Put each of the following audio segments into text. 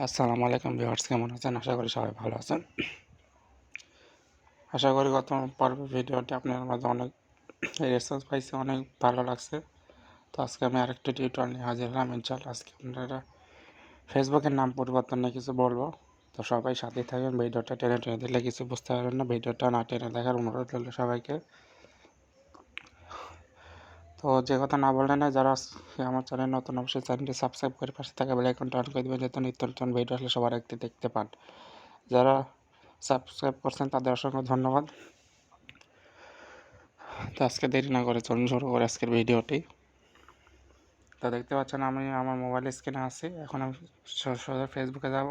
আসসালামু আলাইকুম ভিউয়ার্স, কেমন আছেন? আশা করি সবাই ভালো আছেন। আশা করি গত পর্বের ভিডিওটি আপনার মাঝে অনেক রেসপন্স পাইছে, অনেক ভালো লাগছে। তো আজকে আমি আরেকটি টিউটোরিয়াল নিয়ে হাজির হলাম। ইনশাআল্লাহ আজকে আপনারা ফেসবুকের নাম পরিবর্তন নিয়ে কিছু বলবো। তো সবাই সাথে থাকবেন। ভিডিওটা টেনে টেনে দিলে কিছু বুঝতে পারবেন না। ভিডিওটা না টেনে দেখার অনুরোধ রইল সবাইকে। তো যে কথা না বললে না, যারা আমার চ্যানেল নতুন অবশ্যই চ্যানেলটি সাবস্ক্রাইব করে পাশে থাকা বেল আইকনটা অন করে দেবেন, যাতে নিত্য নতুন ভিডিও আসলে সবার আগে দেখতে পান। যারা সাবস্ক্রাইব করছেন তাদের অসংখ্য ধন্যবাদ। তো আজকে দেরি না করে চলুন শুরু করে আজকের ভিডিওটি। তো দেখতে পাচ্ছেন আমি আমার মোবাইল স্ক্রিনে আছি। এখন আমি সোজা ফেসবুকে যাব।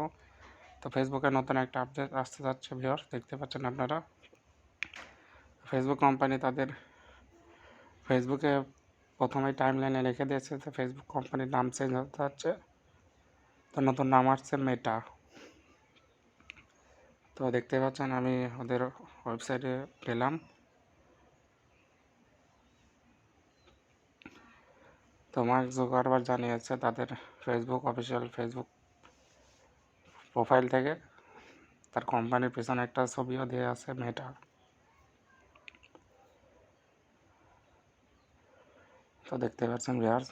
তো ফেসবুকে নতুন একটা আপডেট আসতে যাচ্ছে ভিউয়ার্স, দেখতে পাচ্ছেন আপনারা। ফেসবুক কোম্পানি তাদের ফেসবুকে প্রথমেই টাইমলাইনে রেখে দিয়েছে যে ফেসবুক কোম্পানির নাম চেঞ্জ হতে যাচ্ছে। তো নতুন নাম আসছে মেটা। তো দেখতে পাচ্ছেন আমি ওদের ওয়েবসাইটে গেলাম। তো মার্ক জুকারবার্গ জানিয়েছে তাদের অফিসিয়াল ফেসবুক প্রোফাইল থেকে তার কোম্পানির পেছনে একটা ছবিও দিয়ে আছে মেটা। তো দেখতে পাচ্ছেন ভিউয়ার্স,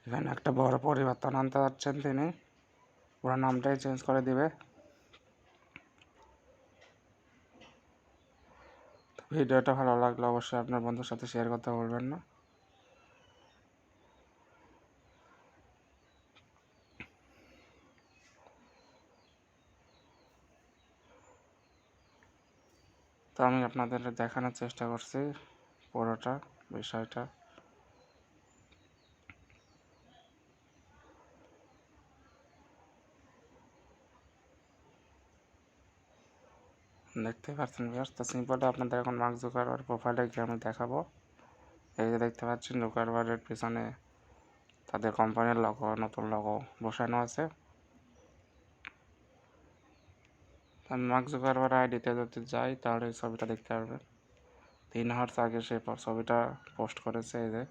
এখানে একটা বড় পরিবর্তন আনতে যাচ্ছেন তিনি। পুরো নামটাই চেঞ্জ করে দিবে। ভিডিওটা ভালো লাগলে অবশ্যই আপনার বন্ধুর সাথে শেয়ার করতে ভুলবেন না। তো আমি আপনাদের দেখানোর চেষ্টা করছি পুরোটা বিষয়টা। দেখতে পাচ্ছেন ভিউয়ার্স, তো সিম্পলটা আপনাদের এখন মার্ক জুকারবার্গ প্রোফাইলে গিয়ে আমি দেখাবো। এই যে দেখতে পাচ্ছেন জুকারবার্গের পিছনে তাদের কোম্পানির লোগো, নতুন লোগো বসানো আছে। আমি মার্ক জুকারবার্গ আইডিতে যদি যাই তাহলে এই ছবিটা দেখতে পারবেন। 3 আওয়ার্স আগে সে ছবিটা পোস্ট করেছে। এই যে,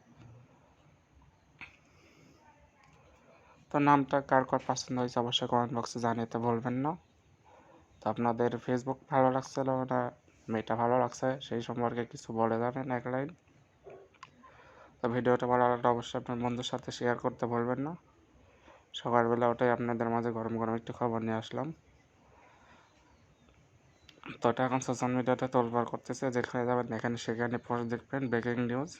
তো নামটা কার পছন্দ হয়েছে অবশ্যই কমেন্ট বক্সে জানাতে ভুলবেন না। তো আপনাদের ফেসবুক ভালো লাগছিল না মেটা ভালো লাগছে সেই সম্পর্কে কিছু বলে যাবেন এক লাইন। তো ভিডিওটা ভালো লাগলে অবশ্যই আপনার বন্ধুর সাথে শেয়ার করতে ভুলবেন না। সকালবেলা ওটাই আপনাদের মাঝে গরম গরম একটু খবর নিয়ে আসলাম। তো এটা এখন সোশ্যাল মিডিয়াতে তোলপাড় করতেছে, যেখানে যাবেন এখানে সেখানে পোস্ট দেখবেন ব্রেকিং নিউজ,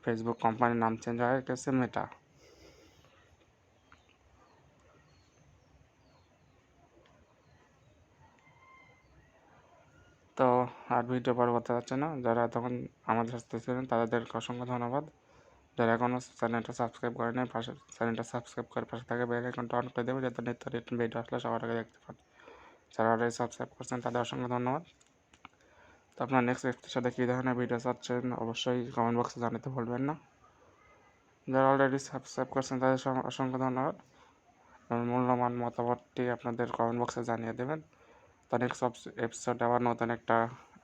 ফেসবুক কোম্পানির নাম চেঞ্জ হয়ে গেছে মেটা। তো আর ভিডিও পরবর্তী যাচ্ছে না, যারা তখন আমাদের সাথে ছিলেন তাদেরকে অসংখ্য ধন্যবাদ। যারা এখনও চ্যানেলটা সাবস্ক্রাইব করে নেই, পাশে চ্যানেলটা সাবস্ক্রাইব করে পাশে থাকে বেল আইকনটা অন করে দেবে, যাতে নিত্য নতুন ভিডিও আসলে সবার আগে দেখতে পান। যারা অলরেডি সাবস্ক্রাইব করছেন তাদের অসংখ্য ধন্যবাদ। তো আপনার নেক্সট এপিসোডে কী ধরনের ভিডিও চাচ্ছেন অবশ্যই কমেন্ট বক্সে জানাতে ভুলবেন না। যারা অলরেডি সাবস্ক্রাইব করছেন তাদের অসংখ্য ধন্যবাদ। মূল্যবান মতামতটি আপনাদের কমেন্ট বক্সে জানিয়ে দেবেন। তো নেক্সট এপিসোডে আবার নতুন একটা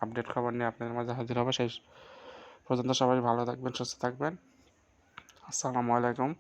আপডেট খবর নিয়ে আপনাদের মাঝে হাজির হবে। সেই পর্যন্ত সবাই ভালো থাকবেন, সুস্থ থাকবেন। আসসালামু আলাইকুম।